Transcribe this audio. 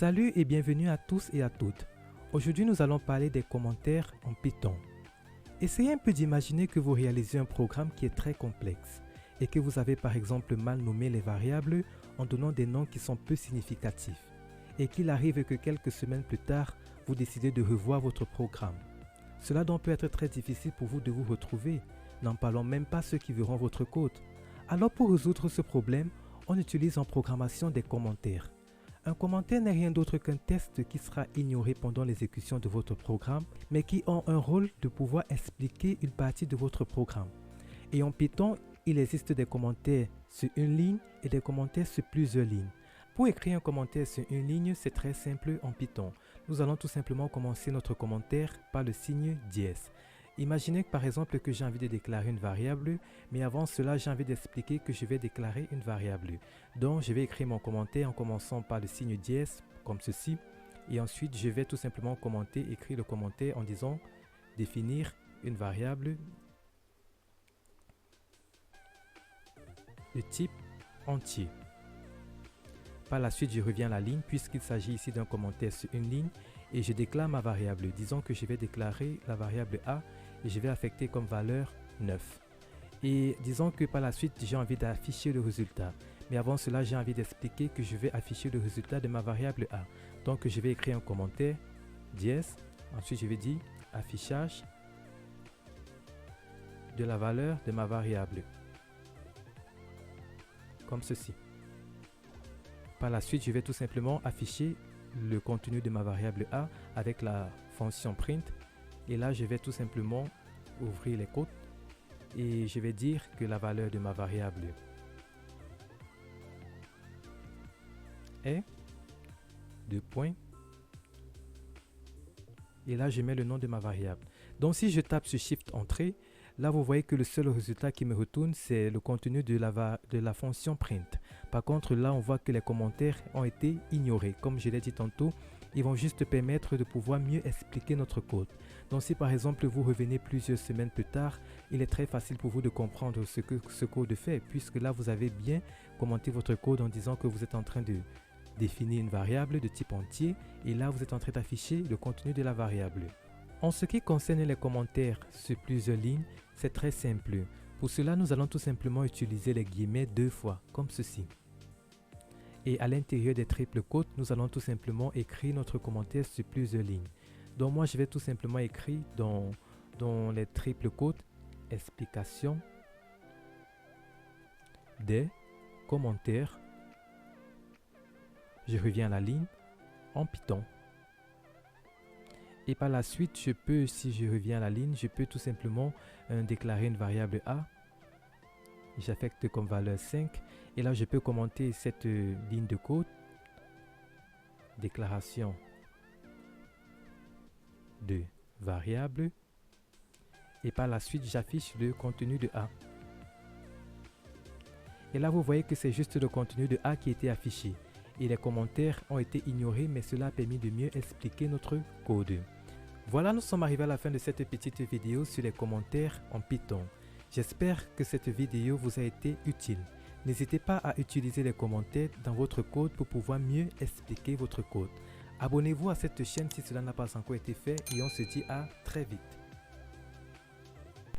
Salut et bienvenue à tous et à toutes. Aujourd'hui, nous allons parler des commentaires en Python. Essayez un peu d'imaginer que vous réalisez un programme qui est très complexe et que vous avez par exemple mal nommé les variables en donnant des noms qui sont peu significatifs et qu'il arrive que quelques semaines plus tard, vous décidez de revoir votre programme. Cela donc peut être très difficile pour vous de vous retrouver, n'en parlons même pas ceux qui verront votre code. Alors pour résoudre ce problème, on utilise en programmation des commentaires. Un commentaire n'est rien d'autre qu'un test qui sera ignoré pendant l'exécution de votre programme, mais qui ont un rôle de pouvoir expliquer une partie de votre programme. Et en Python, il existe des commentaires sur une ligne et des commentaires sur plusieurs lignes. Pour écrire un commentaire sur une ligne, c'est très simple en Python. Nous allons tout simplement commencer notre commentaire par le signe dièse. Imaginez par exemple que j'ai envie de déclarer une variable, mais avant cela, j'ai envie d'expliquer que je vais déclarer une variable. Donc, je vais écrire mon commentaire en commençant par le signe dièse, comme ceci. Et ensuite, je vais tout simplement écrire le commentaire en disant définir une variable de type entier. Par la suite, je reviens à la ligne puisqu'il s'agit ici d'un commentaire sur une ligne et je déclare ma variable. Disons que je vais déclarer la variable A et je vais affecter comme valeur 9. Et disons que par la suite, j'ai envie d'afficher le résultat. Mais avant cela, j'ai envie d'expliquer que je vais afficher le résultat de ma variable A. Donc, je vais écrire un commentaire dièse. Ensuite, je vais dire affichage de la valeur de ma variable. Comme ceci. Par la suite, je vais tout simplement afficher le contenu de ma variable A avec la fonction print. Et là, je vais tout simplement ouvrir les côtes et je vais dire que la valeur de ma variable est 2 points. Et là, je mets le nom de ma variable. Donc, si je tape sur Shift Entrée, là, vous voyez que le seul résultat qui me retourne, c'est le contenu de la fonction print. Par contre, là, on voit que les commentaires ont été ignorés. Comme je l'ai dit tantôt, ils vont juste permettre de pouvoir mieux expliquer notre code. Donc, si par exemple, vous revenez plusieurs semaines plus tard, il est très facile pour vous de comprendre ce que ce code fait, puisque là, vous avez bien commenté votre code en disant que vous êtes en train de définir une variable de type entier, et là, vous êtes en train d'afficher le contenu de la variable. En ce qui concerne les commentaires sur plusieurs lignes, c'est très simple. Pour cela, nous allons tout simplement utiliser les guillemets deux fois, comme ceci. Et à l'intérieur des triples quotes, nous allons tout simplement écrire notre commentaire sur plusieurs lignes. Donc moi, je vais tout simplement écrire dans les triples quotes, explication des commentaires. Je reviens à la ligne en Python. Et par la suite, si je reviens à la ligne, je peux tout simplement déclarer une variable A. J'affecte comme valeur 5. Et là, je peux commenter cette ligne de code. Déclaration de variable. Et par la suite, j'affiche le contenu de A. Et là, vous voyez que c'est juste le contenu de A qui a été affiché. Et les commentaires ont été ignorés, mais cela a permis de mieux expliquer notre code. Voilà, nous sommes arrivés à la fin de cette petite vidéo sur les commentaires en Python. J'espère que cette vidéo vous a été utile. N'hésitez pas à utiliser les commentaires dans votre code pour pouvoir mieux expliquer votre code. Abonnez-vous à cette chaîne si cela n'a pas encore été fait et on se dit à très vite.